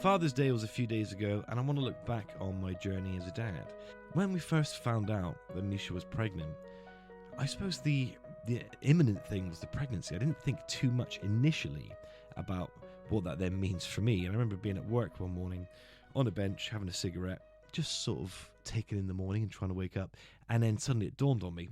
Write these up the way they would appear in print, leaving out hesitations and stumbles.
Father's Day was a few days ago, and I want to look back on my journey as a dad. When we first found out that Nisha was pregnant, I suppose the imminent thing was the pregnancy. I didn't think too much initially about what that then means for me. And I remember being at work one morning on a bench having a cigarette, just sort of taken in the morning and trying to wake up, and then suddenly it dawned on me,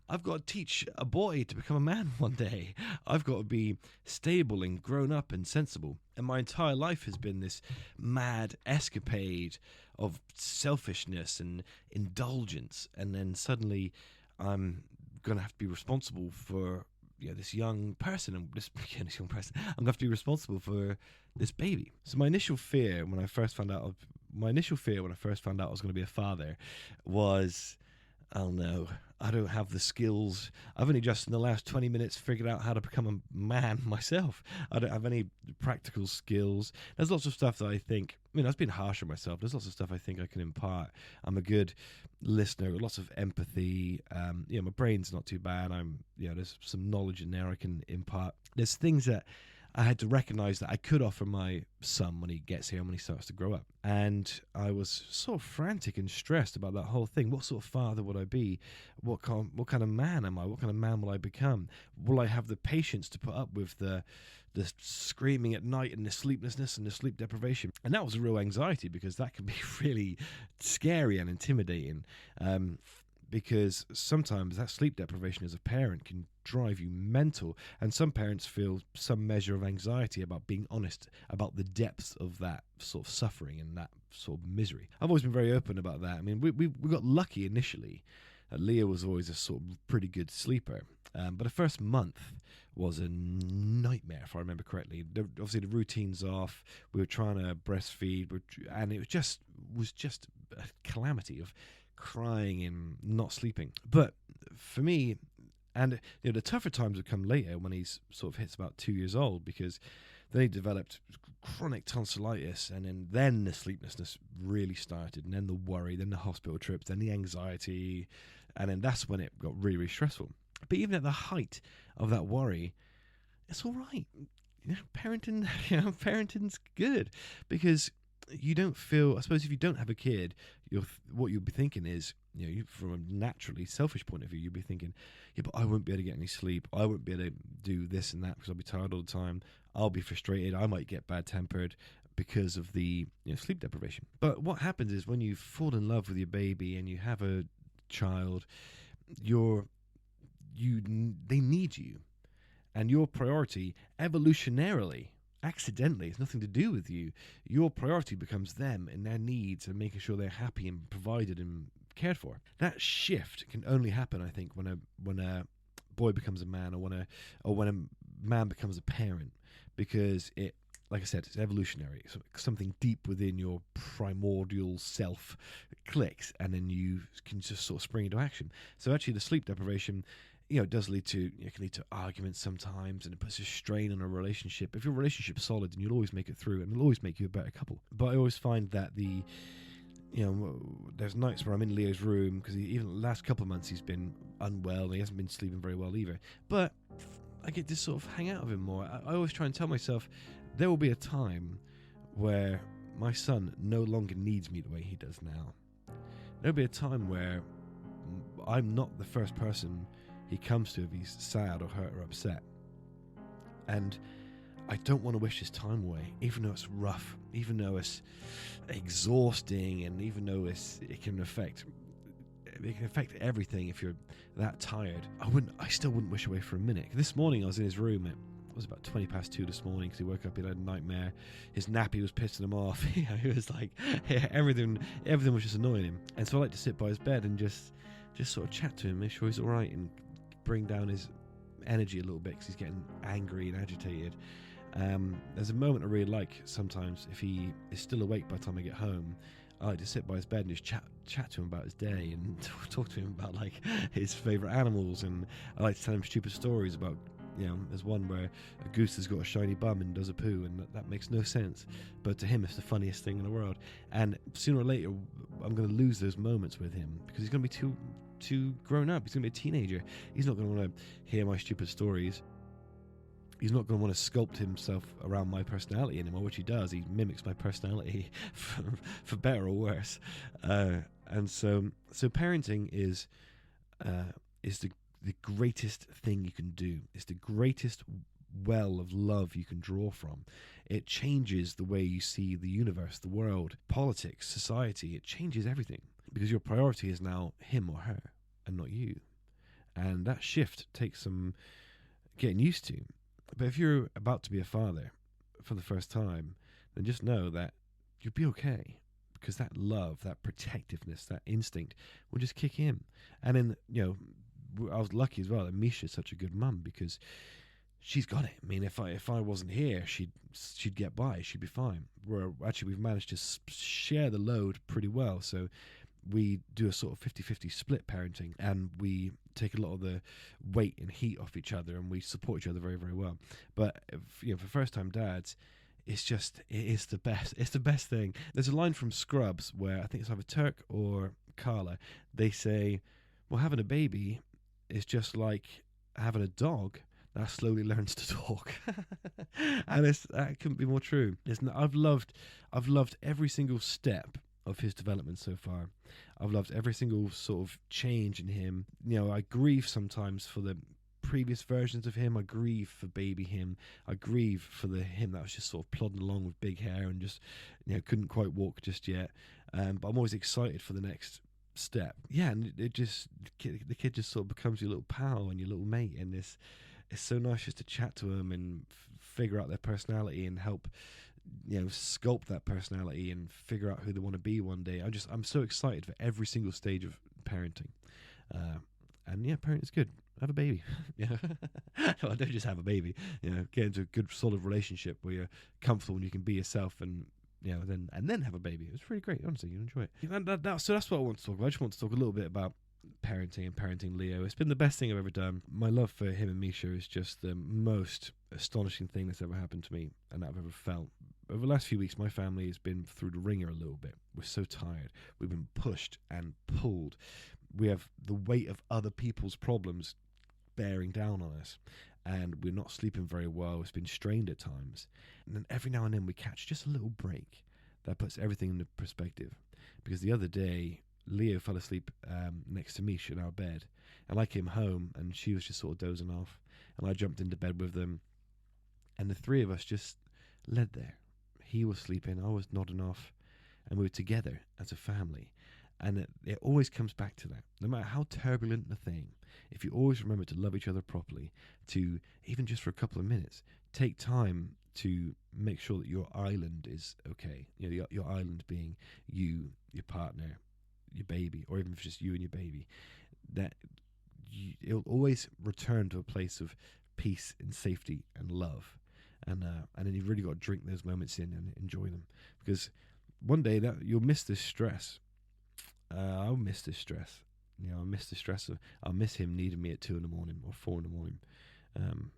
I've got to teach a boy to become a man one day. I've got to be stable and grown up and sensible. And my entire life has been this mad escapade of selfishness and indulgence. And then suddenly I'm going to have to be responsible for this young person, and this young person. I'm going to have to be responsible for this baby. So my initial fear when I first found out I was going to be a father was, oh no, I don't have the skills. I've only just in the last 20 minutes figured out how to become a man myself. I don't have any practical skills. There's lots of stuff that I think, I was being harsh on myself. There's lots of stuff I think I can impart. I'm a good listener, lots of empathy. My brain's not too bad. There's some knowledge in there I can impart. There's things that I had to recognize that I could offer my son when he gets here and when he starts to grow up. And I was sort of frantic and stressed about that whole thing. What sort of father would I be? What kind of man am I? What kind of man will I become? Will I have the patience to put up with the screaming at night and the sleeplessness and the sleep deprivation? And that was a real anxiety, because that can be really scary and intimidating. Because sometimes that sleep deprivation as a parent can drive you mental, and some parents feel some measure of anxiety about being honest about the depths of that sort of suffering and that sort of misery. I've always been very open about that. I mean, we got lucky initially. Leah was always a sort of pretty good sleeper, but the first month was a nightmare, if I remember correctly. Obviously, the routine's off. We were trying to breastfeed, and it was just a calamity of crying and not sleeping. But for me, and the tougher times would come later when he's sort of hits about 2 years old, because then he developed chronic tonsillitis, and then the sleeplessness really started, and then the worry, then the hospital trips, then the anxiety, and then that's when it got really, really stressful. But even at the height of that worry, it's all right. Parenting's good, because you don't feel, I suppose, if you don't have a kid, what you'll be thinking is, from a naturally selfish point of view, you'll be thinking, yeah, but I won't be able to get any sleep. I won't be able to do this and that because I'll be tired all the time. I'll be frustrated. I might get bad-tempered because of the sleep deprivation. But what happens is when you fall in love with your baby and you have a child, they need you. And your priority, evolutionarily, accidentally, it's nothing to do with you. Your priority becomes them and their needs and making sure they're happy and provided and cared for. That shift can only happen, I think, when a boy becomes a man, or when a man becomes a parent, because it, like I said, it's evolutionary. So something deep within your primordial self clicks, and then you can just sort of spring into action. So actually, the sleep deprivation, it does lead to arguments sometimes, and it puts a strain on a relationship. If your relationship's solid, then you'll always make it through, and it'll always make you a better couple. But I always find that there's nights where I'm in Leo's room, because even the last couple of months he's been unwell, and he hasn't been sleeping very well either. But I get to sort of hang out with him more. I always try and tell myself there will be a time where my son no longer needs me the way he does now. There'll be a time where I'm not the first person he comes to if he's sad or hurt or upset. And I don't want to wish his time away, even though it's rough, even though it's exhausting, and even though it can affect everything if you're that tired. I still wouldn't wish away for a minute. This morning I was in his room. It was about 20 past 2 this morning, because he woke up, he had a nightmare. His nappy was pissing him off. It was like everything was just annoying him. And so I like to sit by his bed and just sort of chat to him, make sure he's all right, and bring down his energy a little bit, because he's getting angry and agitated. There's a moment I really like sometimes, if he is still awake by the time I get home, I like to sit by his bed and just chat to him about his day, and talk to him about like his favourite animals, and I like to tell him stupid stories about, there's one where a goose has got a shiny bum and does a poo, and that makes no sense, but to him it's the funniest thing in the world. And sooner or later I'm going to lose those moments with him, because he's going to be too grown up. He's going to be a teenager. He's not going to want to hear my stupid stories. he's not going to want to sculpt himself around my personality anymore, which he does. He mimics my personality for better or worse. And so parenting is the greatest thing you can do. It's the greatest well of love you can draw from. It changes the way you see the universe, the world, politics, society. It changes everything because your priority is now him or her and not you. And that shift takes some getting used to. But if you're about to be a father for the first time, then just know that you'll be okay, because that love, that protectiveness, that instinct will just kick in. And then, I was lucky as well that Misha's such a good mum, because she's got it. I mean, if I wasn't here, she'd get by. She'd be fine. We've managed to share the load pretty well. So we do a sort of 50-50 split parenting, and we take a lot of the weight and heat off each other, and we support each other very, very well. But for first-time dads, it is the best. It's the best thing. There's a line from Scrubs where I think it's either Turk or Carla. They say, well, having a baby is just like having a dog that slowly learns to talk. And that couldn't be more true. I've loved every single step of his development so far. I've loved every single sort of change in him. I grieve sometimes for the previous versions of him. I grieve for baby him. I grieve for the him that was just sort of plodding along with big hair and just couldn't quite walk just yet. But I'm always excited for the next step. Yeah, and the kid just sort of becomes your little pal and your little mate, and it's so nice just to chat to them and figure out their personality and help sculpt that personality and figure out who they want to be one day. I'm so excited for every single stage of parenting. And parenting is good. Have a baby. No, don't just have a baby. Get into a good solid relationship where you're comfortable and you can be yourself, and then have a baby. It's really great. Honestly, you'll enjoy it. And so that's what I want to talk about. I just want to talk a little bit about parenting and parenting Leo. It's been the best thing I've ever done. My love for him and Misha is just the most astonishing thing that's ever happened to me and that I've ever felt. Over the last few weeks, my family has been through the ringer a little bit. We're so tired. We've been pushed and pulled. We have the weight of other people's problems bearing down on us, and we're not sleeping very well. It's been strained at times. And then every now and then we catch just a little break that puts everything into perspective. Because the other day, Leo fell asleep next to Misha in our bed, and I came home and she was just sort of dozing off, and I jumped into bed with them, and the three of us just led there. He was sleeping, I was nodding off, and we were together as a family. And it always comes back to that. No matter how turbulent the thing, if you always remember to love each other properly, to, even just for a couple of minutes, take time to make sure that your island is okay. Your island being you, your partner, your baby, or even if it's just you and your baby, that it'll always return to a place of peace and safety and love. And then you've really got to drink those moments in and enjoy them, because one day that you'll miss this stress. I'll miss this stress. I'll miss the stress of, I'll miss him needing me at 2 a.m. or 4 a.m. And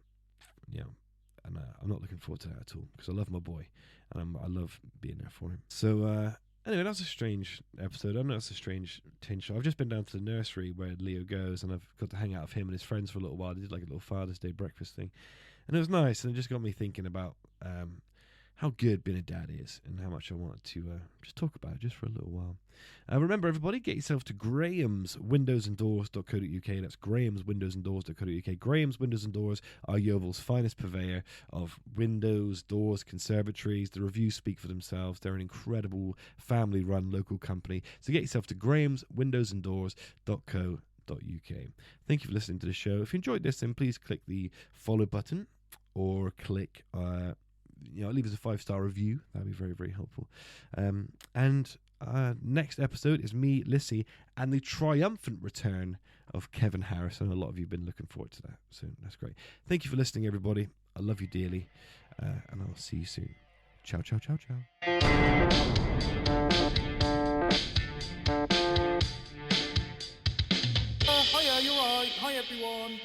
I'm not looking forward to that at all, because I love my boy and I love being there for him. So anyway, that's a strange episode. I know it's a strange tinge. I've just been down to the nursery where Leo goes, and I've got to hang out with him and his friends for a little while. They did like a little Father's Day breakfast thing, and it was nice, and it just got me thinking about how good being a dad is, and how much I wanted to just talk about it just for a little while. Remember, everybody, get yourself to grahamswindowsanddoors.co.uk. That's grahamswindowsanddoors.co.uk. Graham's Windows and Doors are Yeovil's finest purveyor of windows, doors, conservatories. The reviews speak for themselves. They're an incredible family-run local company. So get yourself to grahamswindowsanddoors.co.uk. Thank you for listening to the show. If you enjoyed this, then please click the follow button, or click leave us a 5-star review. That'd be very, very helpful. Next episode is me, Lissy, and the triumphant return of Kevin Harris. I know a lot of you have been looking forward to that, so that's great. Thank you for listening, everybody. I love you dearly, and I'll see you soon. Ciao, ciao, ciao, ciao. Hiya, you're right. Hi, everyone.